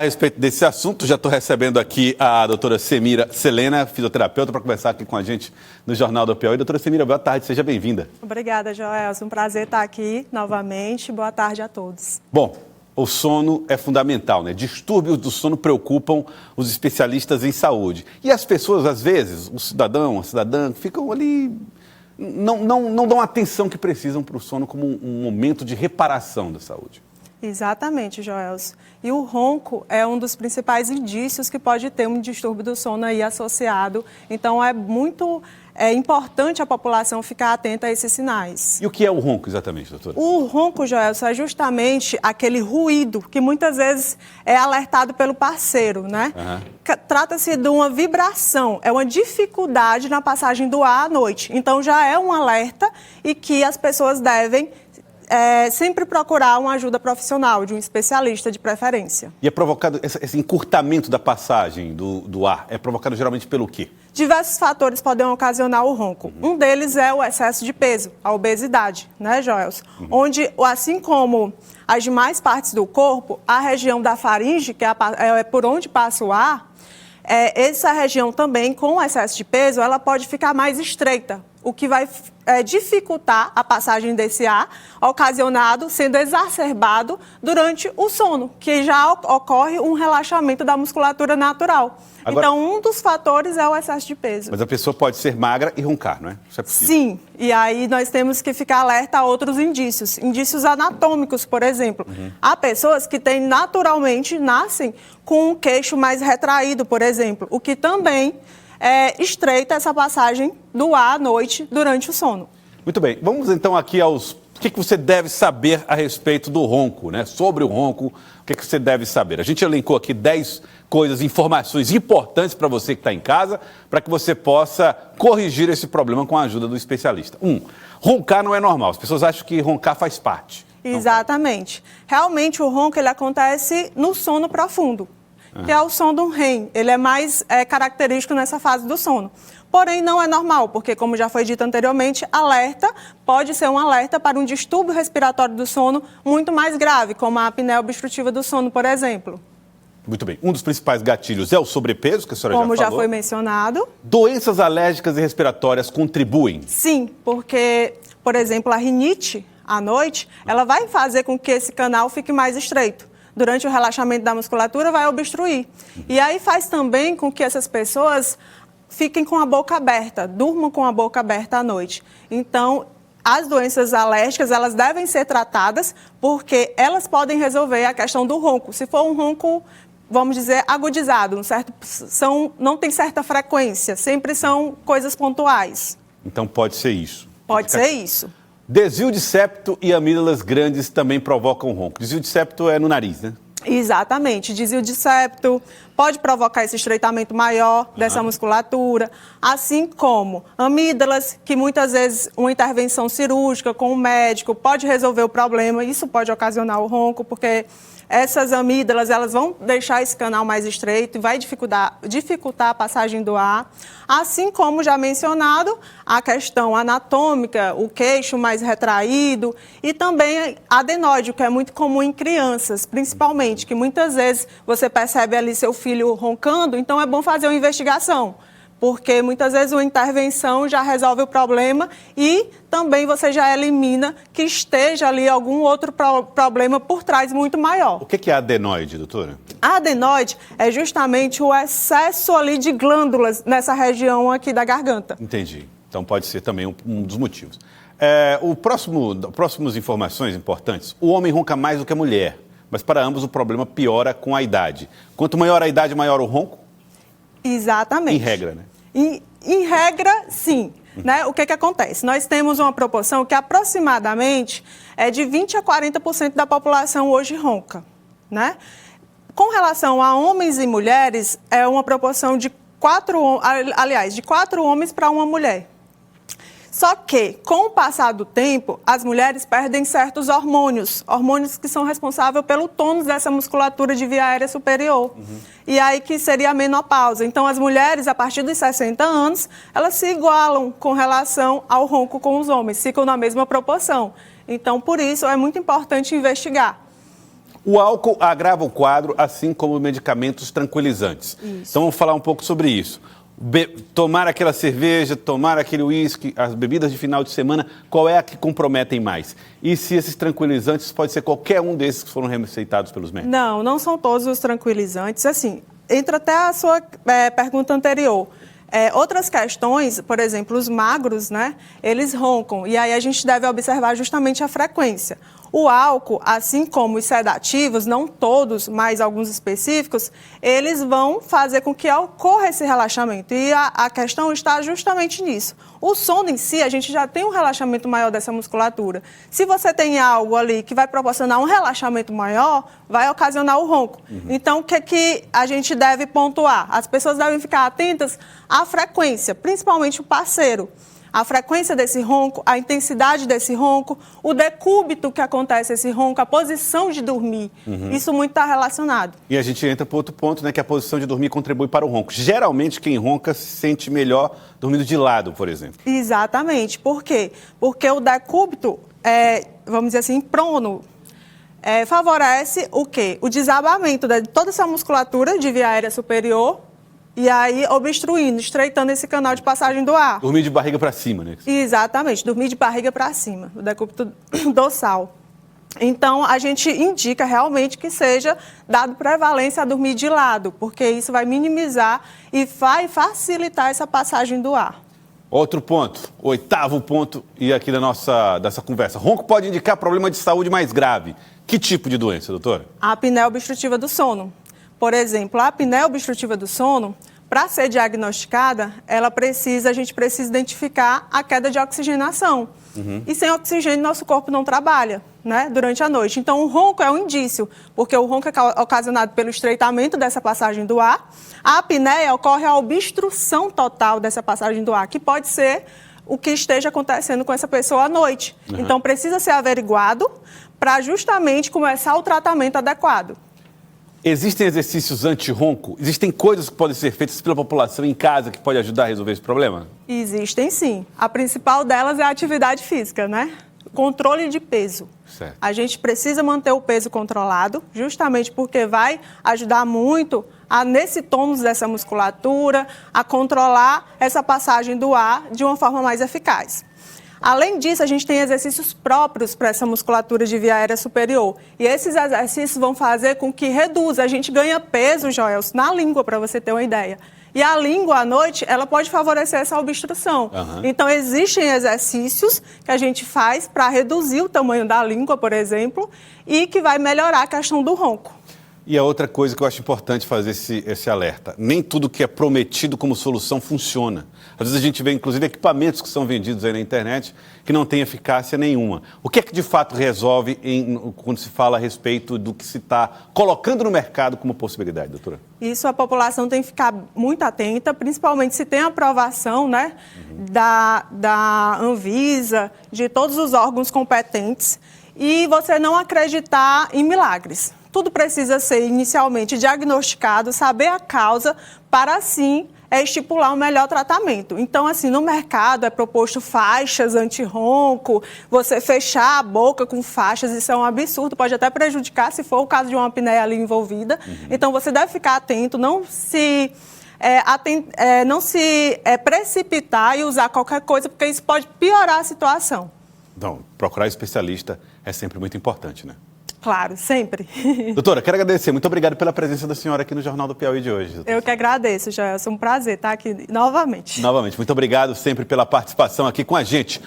A respeito desse assunto, já estou recebendo aqui a doutora Semira Selena, fisioterapeuta, para conversar aqui com a gente no Jornal do Piauí. Doutora Semira, boa tarde, seja bem-vinda. Obrigada, Joelson. Um prazer estar aqui novamente. Boa tarde a todos. Bom, o sono é fundamental, né? Distúrbios do sono preocupam os especialistas em saúde. E as pessoas, às vezes, o cidadão, a cidadã, ficam ali, não dão a atenção que precisam para o sono como um momento de reparação da saúde. Exatamente, Joelson. E o ronco é um dos principais indícios que pode ter um distúrbio do sono aí associado. Então, é muito importante a população ficar atenta a esses sinais. E o que é o ronco exatamente, doutora? O ronco, Joelson, é justamente aquele ruído que muitas vezes é alertado pelo parceiro, né? Uhum. Trata-se de uma vibração, é uma dificuldade na passagem do ar à noite. Então, já é um alerta e que as pessoas devem sempre procurar uma ajuda profissional, de um especialista de preferência. E é provocado, esse encurtamento da passagem do ar, é provocado geralmente pelo quê? Diversos fatores podem ocasionar o ronco. Um deles é o excesso de peso, a obesidade, né, Joelson? Onde, assim como as demais partes do corpo, a região da faringe, que é por onde passa o ar, essa região também, com excesso de peso, ela pode ficar mais estreita, o que vai dificultar a passagem desse ar, sendo exacerbado durante o sono, que já ocorre um relaxamento da musculatura natural. Agora, então, um dos fatores é o excesso de peso. Mas a pessoa pode ser magra e roncar, não é? Isso é possível? Sim, e aí nós temos que ficar alerta a outros indícios anatômicos, por exemplo. Há pessoas que nascem com um queixo mais retraído, por exemplo, o que também estreita essa passagem do ar à noite durante o sono. Muito bem, vamos então aqui aos... O que você deve saber a respeito do ronco, né? Sobre o ronco, o que você deve saber? A gente elencou aqui 10 coisas, informações importantes para você que está em casa, para que você possa corrigir esse problema com a ajuda do especialista. Roncar não é normal. As pessoas acham que roncar faz parte. Exatamente. Realmente o ronco ele acontece no sono profundo, que é o som do REM. Ele é mais característico nessa fase do sono. Porém, não é normal, porque, como já foi dito anteriormente, pode ser um alerta para um distúrbio respiratório do sono muito mais grave, como a apneia obstrutiva do sono, por exemplo. Muito bem. Um dos principais gatilhos é o sobrepeso, que a senhora já falou. Como já foi mencionado. Doenças alérgicas e respiratórias contribuem? Sim, porque, por exemplo, a rinite à noite, ela vai fazer com que esse canal fique mais estreito. Durante o relaxamento da musculatura, vai obstruir. E aí faz também com que essas pessoas fiquem com a boca aberta, durmam com a boca aberta à noite. Então, as doenças alérgicas, elas devem ser tratadas porque elas podem resolver a questão do ronco. Se for um ronco, vamos dizer, agudizado, não tem certa frequência, sempre são coisas pontuais. Então, pode ser isso. Pode ser isso. Desvio de septo e amígdalas grandes também provocam ronco. Desvio de septo é no nariz, né? Exatamente. Desvio de septo pode provocar esse estreitamento maior dessa musculatura, assim como amígdalas, que muitas vezes uma intervenção cirúrgica com o médico pode resolver o problema. Isso pode ocasionar o ronco, porque essas amígdalas, elas vão deixar esse canal mais estreito e vai dificultar a passagem do ar. Assim como já mencionado, a questão anatômica, o queixo mais retraído e também a adenoide, que é muito comum em crianças, principalmente, que muitas vezes você percebe ali seu filho roncando, então é bom fazer uma investigação, porque muitas vezes uma intervenção já resolve o problema e também você já elimina que esteja ali algum outro problema por trás muito maior. O que é adenoide, doutora? A adenoide é justamente o excesso ali de glândulas nessa região aqui da garganta. Entendi. Então pode ser também um dos motivos. Próximas informações importantes. O homem ronca mais do que a mulher, mas para ambos o problema piora com a idade. Quanto maior a idade, maior o ronco? Exatamente. Em regra, né? Em regra, sim. Né? O que acontece? Nós temos uma proporção que aproximadamente é de 20% a 40% da população hoje ronca. Né? Com relação a homens e mulheres, é uma proporção de 4 homens para uma mulher. Só que, com o passar do tempo, as mulheres perdem certos hormônios que são responsáveis pelo tônus dessa musculatura de via aérea superior. E aí que seria a menopausa. Então, as mulheres, a partir dos 60 anos, elas se igualam com relação ao ronco com os homens, ficam na mesma proporção. Então, por isso, é muito importante investigar. O álcool agrava o quadro, assim como medicamentos tranquilizantes. Isso. Então vamos falar um pouco sobre isso. Tomar aquela cerveja, tomar aquele uísque, as bebidas de final de semana, qual é a que comprometem mais? E se esses tranquilizantes pode ser qualquer um desses que foram receitados pelos médicos? Não, não são todos os tranquilizantes. Assim, entra até a sua pergunta anterior. Outras questões, por exemplo, os magros, né, eles roncam, e aí a gente deve observar justamente a frequência. O álcool, assim como os sedativos, não todos, mas alguns específicos, eles vão fazer com que ocorra esse relaxamento. E a questão está justamente nisso. O sono em si, a gente já tem um relaxamento maior dessa musculatura. Se você tem algo ali que vai proporcionar um relaxamento maior, vai ocasionar o ronco. Então, o que a gente deve pontuar? As pessoas devem ficar atentas à frequência, principalmente o parceiro. A frequência desse ronco, a intensidade desse ronco, o decúbito que acontece esse ronco, a posição de dormir. Isso muito está relacionado. E a gente entra para outro ponto, né, que a posição de dormir contribui para o ronco. Geralmente, quem ronca se sente melhor dormindo de lado, por exemplo. Exatamente. Por quê? Porque o decúbito, vamos dizer assim, prono, favorece o quê? O desabamento de toda essa musculatura de via aérea superior, e aí obstruindo, estreitando esse canal de passagem do ar. Dormir de barriga para cima, né? Exatamente, dormir de barriga para cima, o decúbito dorsal. Então, a gente indica realmente que seja dado prevalência a dormir de lado, porque isso vai minimizar e vai facilitar essa passagem do ar. Outro ponto, 8º ponto, e aqui dessa conversa. Ronco pode indicar problema de saúde mais grave. Que tipo de doença, doutora? A apneia obstrutiva do sono. Por exemplo, a apneia obstrutiva do sono, para ser diagnosticada, a gente precisa identificar a queda de oxigenação. E sem oxigênio, nosso corpo não trabalha, né, durante a noite. Então, o ronco é um indício, porque o ronco é ocasionado pelo estreitamento dessa passagem do ar. A apneia ocorre a obstrução total dessa passagem do ar, que pode ser o que esteja acontecendo com essa pessoa à noite. Então, precisa ser averiguado para justamente começar o tratamento adequado. Existem exercícios anti-ronco? Existem coisas que podem ser feitas pela população em casa que pode ajudar a resolver esse problema? Existem, sim. A principal delas é a atividade física, né? Controle de peso. Certo. A gente precisa manter o peso controlado, justamente porque vai ajudar muito nesse tônus dessa musculatura, a controlar essa passagem do ar de uma forma mais eficaz. Além disso, a gente tem exercícios próprios para essa musculatura de via aérea superior. E esses exercícios vão fazer com que reduza. A gente ganha peso, Joelson, na língua, para você ter uma ideia. E a língua, à noite, ela pode favorecer essa obstrução. Então, existem exercícios que a gente faz para reduzir o tamanho da língua, por exemplo, e que vai melhorar a questão do ronco. E a outra coisa que eu acho importante fazer esse alerta, nem tudo que é prometido como solução funciona. Às vezes a gente vê, inclusive, equipamentos que são vendidos aí na internet que não têm eficácia nenhuma. O que é que de fato resolve quando se fala a respeito do que se está colocando no mercado como possibilidade, doutora? Isso a população tem que ficar muito atenta, principalmente se tem aprovação, né, da Anvisa, de todos os órgãos competentes, e você não acreditar em milagres. Tudo precisa ser inicialmente diagnosticado, saber a causa, para assim estipular um melhor tratamento. Então, assim, no mercado é proposto faixas anti-ronco, você fechar a boca com faixas, isso é um absurdo, pode até prejudicar se for o caso de uma apneia ali envolvida. Então, você deve ficar atento, não se precipitar e usar qualquer coisa, porque isso pode piorar a situação. Então, procurar especialista é sempre muito importante, né? Claro, sempre. Doutora, quero agradecer. Muito obrigado pela presença da senhora aqui no Jornal do Piauí de hoje. Eu que agradeço, Joelson. Um prazer estar aqui novamente. Novamente, muito obrigado sempre pela participação aqui com a gente.